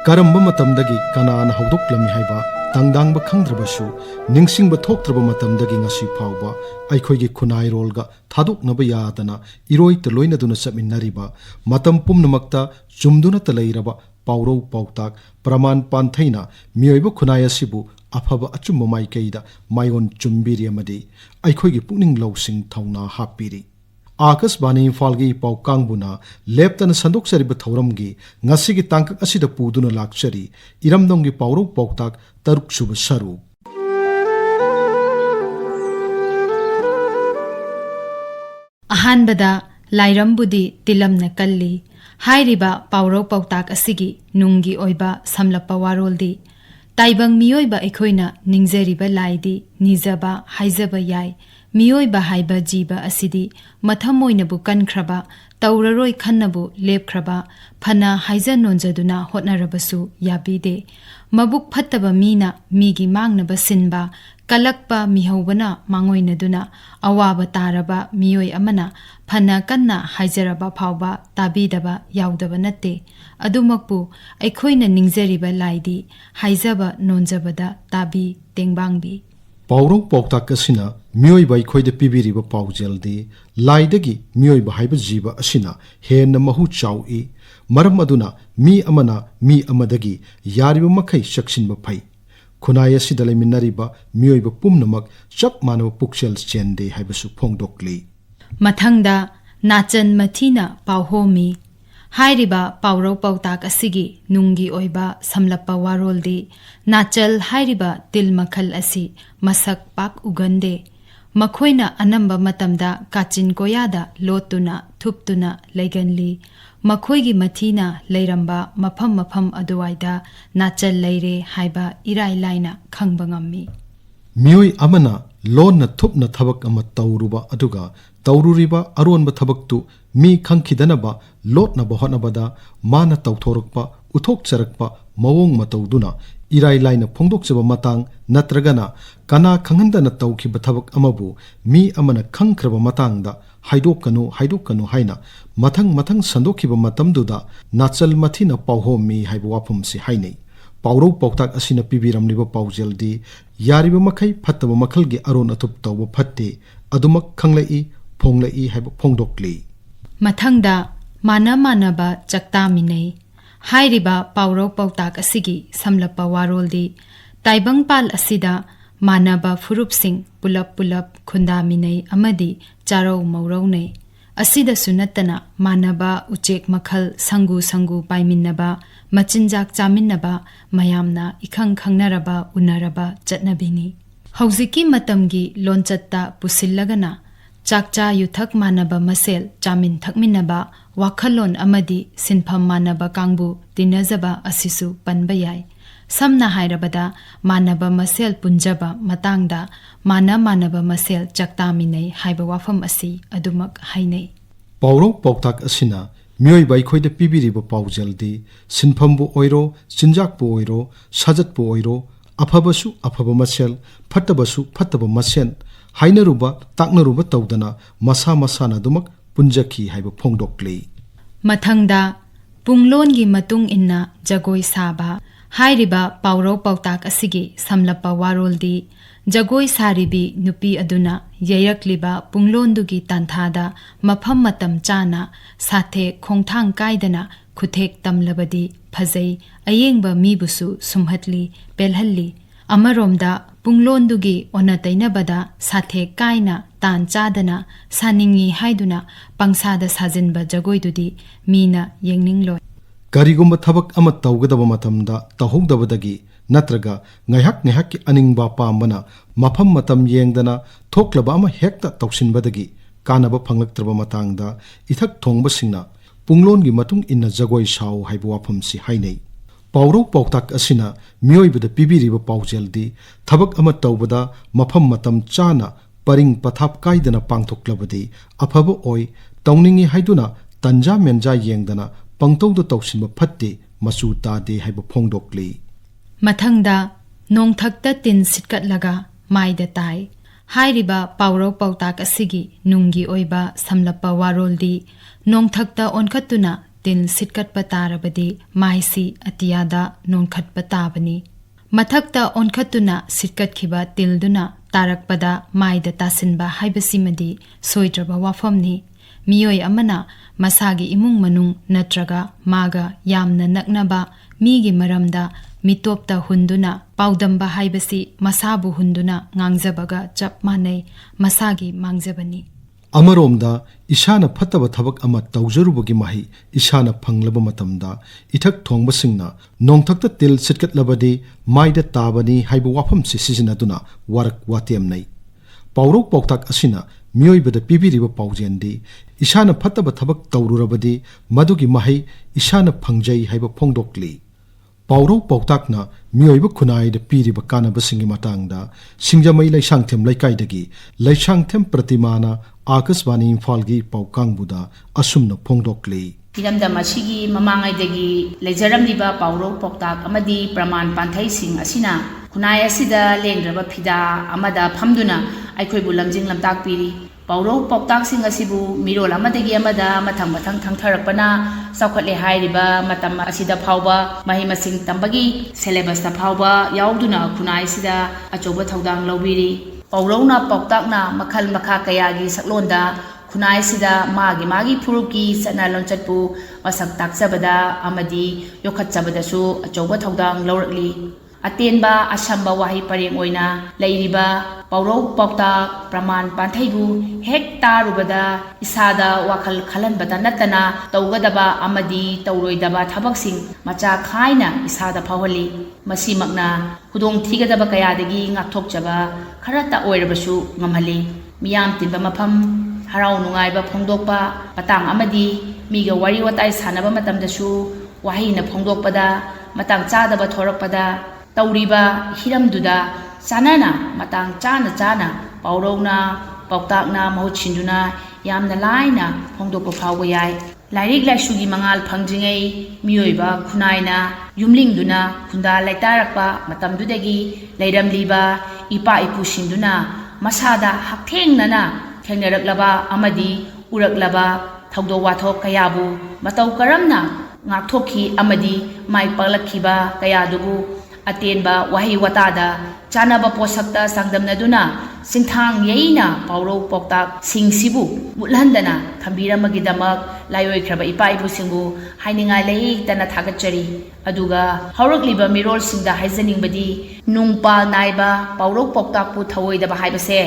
ꯀꯔꯝꯕ ꯃꯇꯝꯗꯒꯤ ꯀꯅꯥꯅ ꯍꯧꯗꯣꯛꯂꯝꯃꯤ ꯍꯥꯏꯕ ꯇꯪꯗꯥꯡꯕ ꯈꯪꯗ꯭ꯔꯕꯁꯨ ꯅꯤꯡꯁꯤꯡꯕ ꯊꯣꯛꯇ꯭ꯔꯕ ꯃꯇꯝꯗꯒꯤ ꯉꯁꯤ ꯐꯥꯎꯕ ꯑꯩꯈꯣꯏꯒꯤ ꯈꯨꯟꯅꯥꯏꯔꯣꯜꯒ ꯊꯥꯗꯣꯛꯅꯕ ꯌꯥꯗꯅ ꯏꯔꯣꯏꯇ ꯂꯣꯏꯅꯗꯨꯅ ꯆꯠꯃꯤꯟꯅꯔꯤꯕ ꯃꯇꯝ ꯄꯨꯝꯅꯃꯛꯇ ꯆꯨꯝꯗꯨꯅꯇ ꯂꯩꯔꯕ ꯄꯥꯎꯔꯧ ꯄꯥꯎꯇꯥꯛ ꯄ꯭ꯔꯃꯥꯟ ꯄꯥꯟꯊꯩꯅ ꯃꯤꯑꯣꯏꯕ ꯈꯨꯟꯅꯥꯏ ꯑꯁꯤꯕꯨ ꯑꯐꯕ ꯑꯆꯨꯝꯕ ꯃꯥꯏꯀꯩꯗ ꯃꯥꯏꯑꯣꯟ ꯆꯨꯝꯕꯤꯔꯤ ꯑꯃꯗꯤ ꯑꯩꯈꯣꯏꯒꯤ ꯄꯨꯛꯅꯤꯡ ꯂꯧꯁꯤꯡ ꯊꯧꯅꯥ ꯍꯥꯞꯄꯤꯔꯤ꯫ आकाशवाणी इम्फालगी पाउ कांगबुना लेप्तन संदोक्चरिबा थौरमगी ngасigi tangkak asida puduna lakchari इरमदमगी पाउरौ पाउताक तरुक सुबा सरू। अहानबदा लाइरमबुदी तिलमना कल्ली हाइरिबा पाउरौ पाउताक असigi नुंगी ओइबा समलप्पा वारोलदी ताइबंग मियोइबा एखोइना निंगजरिबा लाइदी निजबा हाइजबा याय मियोइबा हाइबा जीबा असिदी मथम ओइनबु कनख्रबा तौररोइ खन्नबु लेपख्रबा फना हाइजा नोंजदुना होटनरबसु याबीदे मबुक फत्तबा मीना मीगी मांगनबा सिनबा कलक्पा मिहौबना मांगोइनदुना अवाबा तारबा मियोइ अमना फना कन्ना हाइजरबा फावबा ताबीदबा याउदबा नत्ते अदुमकपु अखोइना निंगजरिबा लाइदी हाइजबा नोंजबदा ताबी तेंबांगबी। पाउरौ पाउताक असिना मियोइबा अखोइदा पिबिरिबा पाउजेलदी लाइदगी मियोइबा हाइबा जीबा असिना हेन्ना महु चाउई मरम अदुना मी अमना मी अमदगी यारिबा मखै चक्सिनबा फै खुनाय असिदा लेमिन्नरिबा मियोइबा पुमनमक चप मानव पुक्सेल चेंदे हाइबसु फोंगदोक्ली। मथंगदा नाचन मथीना पाउहोमी हाइरिबा पाउरौ पाउताक असिगी नुंगी ओइबा समलप्पा वारोलदी नाचल हाइरिबा तिल मखल असि मसक पाक उगंदे मखोइना अनंबा मतमदा काचिन कोयादा लोतुना थुपतुना लेगनली मखोइगी मथीना लेरंबा मफम मफम अदुवाइदा नाचल लेरे हाइबा इराइ लाइना खंगबा ngамmi। मियोइ अमना लोन थुपना थबक अमा तौरुबा अदुगा तौरुरिबा अरोनबा थबकतु मी खंखिदनबा लोटनबा होटनबदा माना तौथोरकपा उथोकचरकपा मवोंग मतौदुना इराइ लाइना फोंदोकचबा मतांग नत्रगना कना खंगंदना तौखिबा थबक अमबु मी अमना खंख्रबा मतांगदा हाइदोकनु हाइना मथंग मथंग संदोखिबा मतमदुदा नाचल मथीना पाउहोमी हाइबा वाफमसि हाइनै। पाउरौ पाउताक असिना पिबिरमलिबा पाउजेलदी यारिबा मखै फत्तबा मखलगी अरोन अथुप तौबा फत्ते अदुमक खंगलई फोंगलई हाइबा फोंगदोक्ली। मथंगदा माना मानबा चक्तामिनै हाइरिबा पाउरौ पाउताक असिगी समलप्पा वारोलदी ताइबंगपाल असिदा मानबा फुरुपसिंग पुलप पुलप खुंदामिनै अमदी चारौ मौरौनै असिदा सुनत्तना मानबा उचेक मखल संगु संगु पाइमिन्नबा मचिनजाक चामिन्नबा मयामना इखंग खंगनरबा उनरबा चटनबिनी। हौजिकी मतमगी लोनचत्ता पुसिल्लगना चाकचा युथक मानबा मसेल चामिन थकमिन्नबा वाखलोन अमदी सिनफम मानबा कांगबु तिनजबा असिसु पनबा याय। समना हाइरबदा मानबा मसेल पुंजबा मतांगदा माना मानबा मसेल चक्तामिनै हाइबा वाफम असि अदुमक हाइनै। पाउरौ पाउताक असिना मियोइबा अखोइदा पिबिरिबा पाउजेलदी सिनफमबु ओइरो चिंजाकबु ओइरो साजतबु ओइरो अफबसु अफब मसेल फत्तबसु फत्तब मसेल हाइनरुबा ताकनरुबा तौदना मसा मसाना दुमक पुंजखी हाइबा फोंगदोक्ली। मथंगदा पुंगलोनगी मतुंग इन्ना जगोय साबा हाइरिबा पाउरौ पाउताक असिगी समलप्पा वारोलदी जगोय सारिबी नुपी अदुना ययरकलिबा पुंगलोनदुगी तांथादा मफम मतम चाना साथे खोंथांग कायदना खुथेक तमलबदी फजै अयेंबा मीबुसु सुमहतली पेलहल्ली अमरोमदा पुंगलोनदुगी ओना तैनबदा साथे कायना तान चादना सानिंगी हाइदुना पंगसादा साजिनबा जगोयदुदी मीना येंगनिंगलोय। करिगुम्बा थबक अमा तौगदबा मतमदा तहौदबदगी नत्रगा ngayhak ngayhakki aningba pambana mafam matam yengdana thoklaba ama hekta tausinbadagi kanaba phanglaktraba matangda ithak thongba singna punglongi matung inna jagoi sau haibu wafamsi hainei। पाउरौ पाउताक असिना मियोइबदा पिबिरिबा पाउजेलदी थबक अमा तौबदा मफम मतम चाना परिंग पथाप कायदना पांथोक्लबदी अफब ओइ तौनिंगी हाइदुना तंजा मेंजा येंगदना पंगतौदा तौसिनबा फत्ते मसु तादे हाइबा फोंगदोक्ली। मथंगदा नोंथक्ता तिन सिटकटलगा माइदा ताई हाइरिबा पाउरौ पाउताक असिगी नुंगी ओइबा समलप्पा वारोलदी नोंथक्ता ओनखतुना तिल सिटकटपा तारबदी माइसी अतियादा नोनखटपा ताबनी मथक्ता ओनखतुना सिटकटखिबा तिलदुना तारकपदा माइदा तासिनबा हाइबसिमदी सोइद्रबा वाफमनी मियोय अमना मसागी इमुंग मनुंग नत्रगा मागा यामना नक्नबा मीगी मरमदा मितोपता हुंदुना पाउदंबा हाइबसी मसाबु हुंदुना ngangjabगा चप मानै मसागी मांगजबनी अमरोमदा इशाना फत्तब थबक अमा तौजरुबगी माही इशाना फंगलब मतमदा इथक थोंगबसिंगना नोंथक्ता तिल सिटकटलबदी माइदा ताबनी हाइबु वाफम सिसिजनदुना वारक वातेम नै पाउरोक पौताक असिना मियोइबदा पिबिरिबा पाउजेंदी इशाना फत्तब थबक तौरुरबदी मदुगी माही इशाना फंगजै हाइबा फोंदोकली पाउरो पौताकना मियोइबा खुनाइदा पीरिबा कानबसिंगी मतांगदा सिंगजमई लैसांगथेम लैकाइदगी लैसांगथेम प्रतिमाना आकाशवाणी इम्फालगी पाउकांगबुदा असुमना फोंदोकली हिरमदम असिगी ममांगैदगी लेजरमलिबा पाउरो पौताक अमदी प्रमाण पांथैसिंग असिना खुनाइ असिदा लेंग्रबा फिदा अमदा फमदुना अखोइबु लमजिंग लमताक पीरी पाउरो पौताकसिंग असिबु मिरोल अमदगी अमदा मथंग मथंग थंगथरकपना चौखटले हाइरिबा मतम असिदा फावबा महि मसिंग तंबगी सिलेबसता फावबा याउदुना खुनाइ सिदा अचौबा थौदांग लौबिरी पाउरोना पौताकना मखल मखा कयागी सकलोंदा खुनाइ सिदा मागी फुरुकी सना लोंचतपु मसक ताकचबदा अमदी योखतचबदसु अचौबा थौदांग लौरकली अतेनबा असंबा वाही परेंग ओइना लैरिबा पाउरो पौताक प्रमाण पांथैबु हेक तारुबदा इसादा वाखल खलनबदा नतना तौगदबा अमदी तौरोइदबा थबकसिंग मचा खाइना इसादा फावली मसिमकना खुदोंग थिगदबा कयादगी ngakthokchaba खरता ओइरबसु ngamhali मियाम तिनबा मफम हराउ नुंगाइबा फोंदोकपा पतांग अमदी मीगा वारी वताइ सानबा मतमदसु वाहीना फोंदोकपदा मतंग चादबा थोरकपदा तौरीबा हिरमदुदा चानना मतंग चाना पाउरोना पौताकना महुत सिंदुना यामना लाइना फोंदोकपा फावबा याय लाइरिक लाइसुगी मंगाल फंगजिङै मियोइबा खुनाइना युमलिंगदुना खुंदा लैतारकपा मतमदुदगी लैरमलिबा इपा इपुसिंदुना मसादा हक्थेंगनना थेंगनरकलबा अमदी उरकलबा थौदो वाथोक कयाबु मतौ करमना ngakthokhi amadi mai paklakhiba kayadubu atenba wahi watada chanaba posakta sangdamnaduna singthang yeina pauro poktak singsibu mutlandana thambiramagi-damak layoikraba ipa-ipu singbu hainingai leitana thagachari aduga haurakliba mirol singda haizaningbadi nungpa naiba pauro poktak pu thawoidaba haibase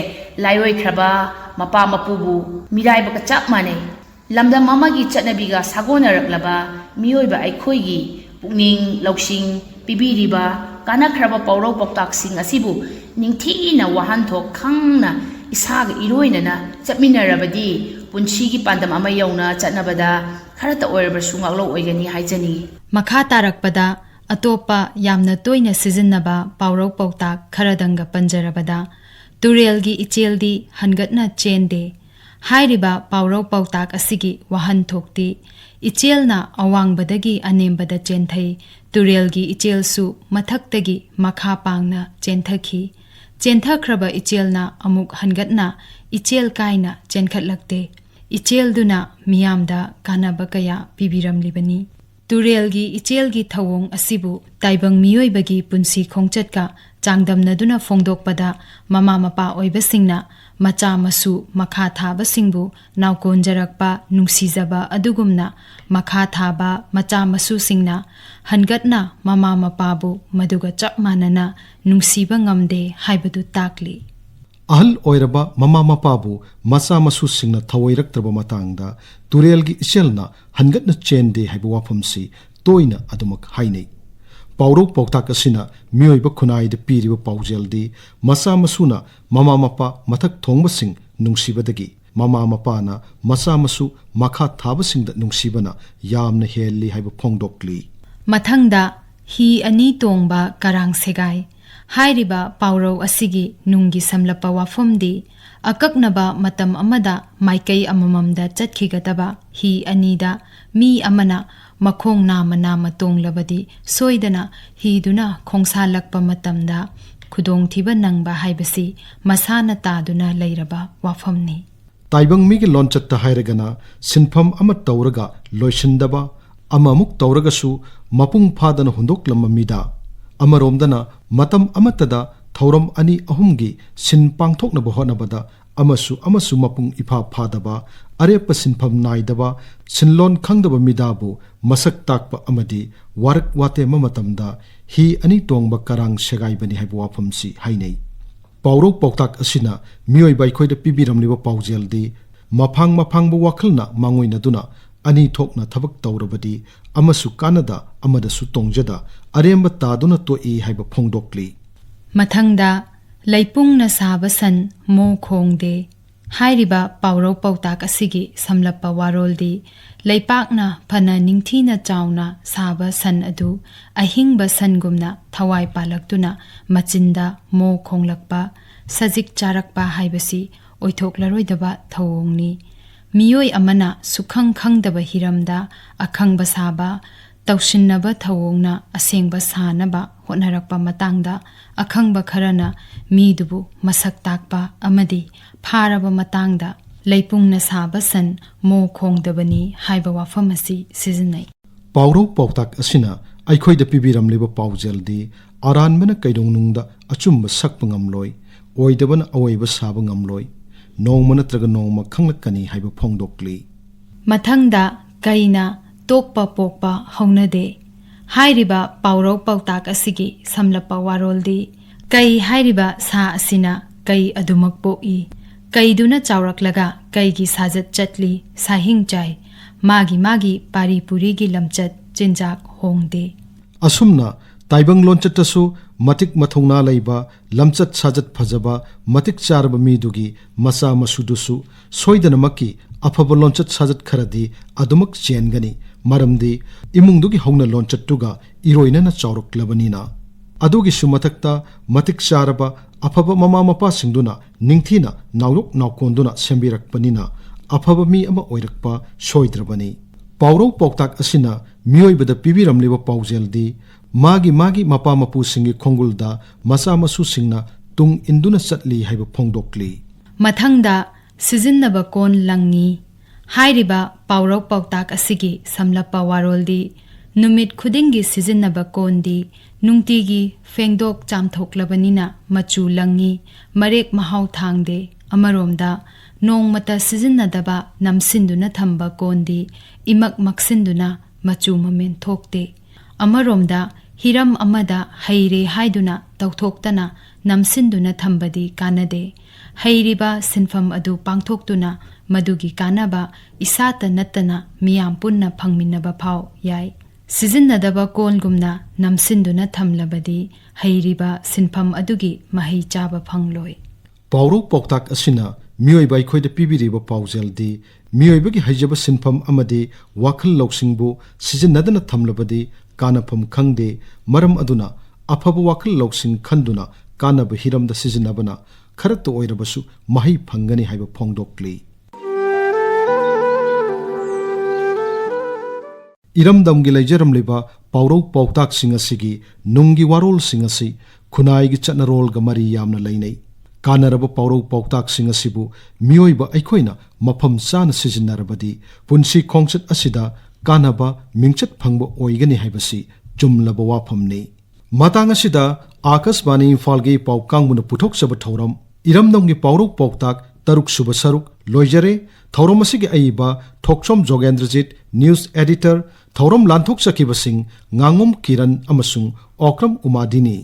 layoikraba mapa mapubu miraiba ka chap manei lamdam amagi chatnabiga sagonaraklaba miyoiba aikhoigi pukning lauksing pibiriba kanakhraba pauro poktaksing asibu ningthina wahanthok khangna isaga iroinana chapminarabadi punchigi pandam ama yauna chatnabada kharata oirabasu ngaklo oigani haijani makha tarakpada atopa yamna toina sijinnaba pauro poktak kharadanga panjarabada turelgi icheldi hangatna chende हाइरिबा पाउरो पौताक असिगी वाहन थोक्ति इचेलना अवांगबदगी अनेमबदा चेंथै तुरेलगी इचेलसु मथक्तगी मखा पांगना चेंथखि चेंथख्रबा इचेलना अमुक हनगतना इचेल कायना चेंखटलक्ते इचेलदुना मियामदा कानाबा कया पिबिरमलिबनी तुरेलगी इचेलगी थवोंग असिबु ताइबंग मियोइबगी पुंसी खोंगचटका चांगदमनदुना फोंदोकपदा mama Mopa ओइबसिंगना मचा मसु मखा थाबा सिंगबु नाउकोंजरकपा नुंसीजबा अदुगुमना मखा थाबा मचा मसु सिंगना हनगतना ममा मपाबु मदुगा चप मानना नुंसीबा ngamde हाइबदु ताकली अहल ओइरबा ममा मपाबु मचा मसु सिंगना थवोइरक्तरबा मतंगदा तुरेलगी इचेलना हनगतना चेंदे हाइबा वाफमसी तोइना अदुमक हाइनै पाउरो पौताक असिना मियोइबा खुनाइदा पीरिबा पाउजेलदी मचा मसुना ममा मपा मथक थोंगबसिंग नुंसीबदगी ममा मपाना मचा मसु मखा थाबसिंगदा नुंसीबना यामना हेल्ली हाइबा फोंगदोकली मथंगदा ही अनि तोंगबा करांग सेगाई हाइरिबा पाउरो असिगी नुंगी समलपा वाफमदी अककनबा मतम अमदा माइकई अमममदा चटखिगदबा ही अनीदा मी अमना मखोंग नाम नाम तोंगलबदी सोइदना हिदुना खोंसालकपा मतमदा खुदोंथिबा नंगबा हाइबसी मसाना तादुना लैरबा वाफमनी ताइबंग मिगी लोंचत्ता हाइरगना सिनफम अमा तौरगा लोइसिंदबा amamuk tauragasu mapung phadana hundoklamma mida amaromdana matam amatada thauram ani ahumgi sin pangthoknaba honabada amasu mapung ipha phadaba arepa sinpham naidaba sinlon khangdaba midabu masak takpa amadi warak wate mamatamda hi ani tongba karang segaibani haibu wafamsi hainei pauro pautak asina mioi bai khoida pibiramliba paujeldi mafang bu wakhalna mangoina duna ani thokna thabak taurabadi amasu kanada amada su tongjada aremba taduna to e haiba phongdokli mathangda leipungna saba san mo khongde hairiba pauro pautak asigi samlappa waroldi leipakna phana ningthina chauna saba san adu ahingba sangumna thawai palaktuna machinda mo khonglakpa sajik charakpa haibasi oithoklaroi thawongni miyoi amana sukhang khangdaba hiramda akhangba saba tawsinnaba thawongna asengba sanaba hotnarakpa matangda akhangba kharana midubu masak takpa amadi pharaba matangda leipungna saba san mo khongdabani haiba wafamasi sizinai pauro pautak asina aikhoida pibiramliba paujeldi aranbana kaidongnungda achumba sakpa ngamloi oidabana awoiba saba ngamloi nongma natraga nongma khanglakani haiba phongdokli mathangda kaina tokpa pokpa haunade hairiba pauro pautak asigi samlappa waroldi kai hairiba sa asina kai adumak poi kaiduna chawraklaga kaigi sajat chatli sahing chai magi pari puri gi lamchat chinjak hongde asumna taibang lonchatasu matik mathongna laiba lamchat sajat phajaba matik charba midugi masa masudusu soidanamaki afaba lonchat sajat kharadi adumak chengani maramdi imungdugi hongna lonchatuga iroinana chawroklabanina adugi sumatakta matik charaba afaba mama mapa singduna ningthina nauyok naukonduna sembirakpanina afaba mi ama oirakpa soidrabani pauro pautak asina miyoibada pibiramliba paujeldi magi mapa mapu singi khongulda masa masu singna tung induna satli haiba phongdokli mathangda sijinnaba kon langi hairiba pauro pautak asigi samlappa waroldi numit khudingi sijinnaba kondi nungtigi fengdok chamthoklabanina machu langi marek mahau thangde amaromda nongmata sijinnadaba namsinduna thamba kondi imak maksinduna machu mamen thokte amaromda hiram amada haire haiduna tawthoktana namsinduna thambadi kanade hairiba sinfam adu pangthoktuna madugi kanaba isata nattana miyam punna phangminnaba phau yai sijinnadaba kolgumna namsinduna thamlabadi hairiba sinfam adugi mahai chaba phangloi pauro pautak asina mioi bai khoida pibiriba paujeldi mioi bagi haijaba sinfam amadi wakhal loksingbu sijinnadana thamlabadi kanapam khangde maram aduna afaba wakhal loksing khanduna kanaba hiramda sijinnabana kharat oirabasu mahai phangani haiba phongdokli iramdamgi leijaramliba pauro pautak singasigi nungi warol singasi khunai chatnarol ga mari yamna leinei kanaraba pauro pautak singasibu miyoiba aikhoina mafam chana sijinnarabadi punsi khongchat asida kanaba mingchat phangba oigani haibasi jumlaba wafamni matang asida akasbani Imphal-gi pau kangbuna puthok saba thoram iramdamgi pauro pautak taruk suba saruk loijare thoram asigi aiba thoksom jogendrajit news editor thoram lanthok sakibasing Ngangom Kiran amasung Okram Umadini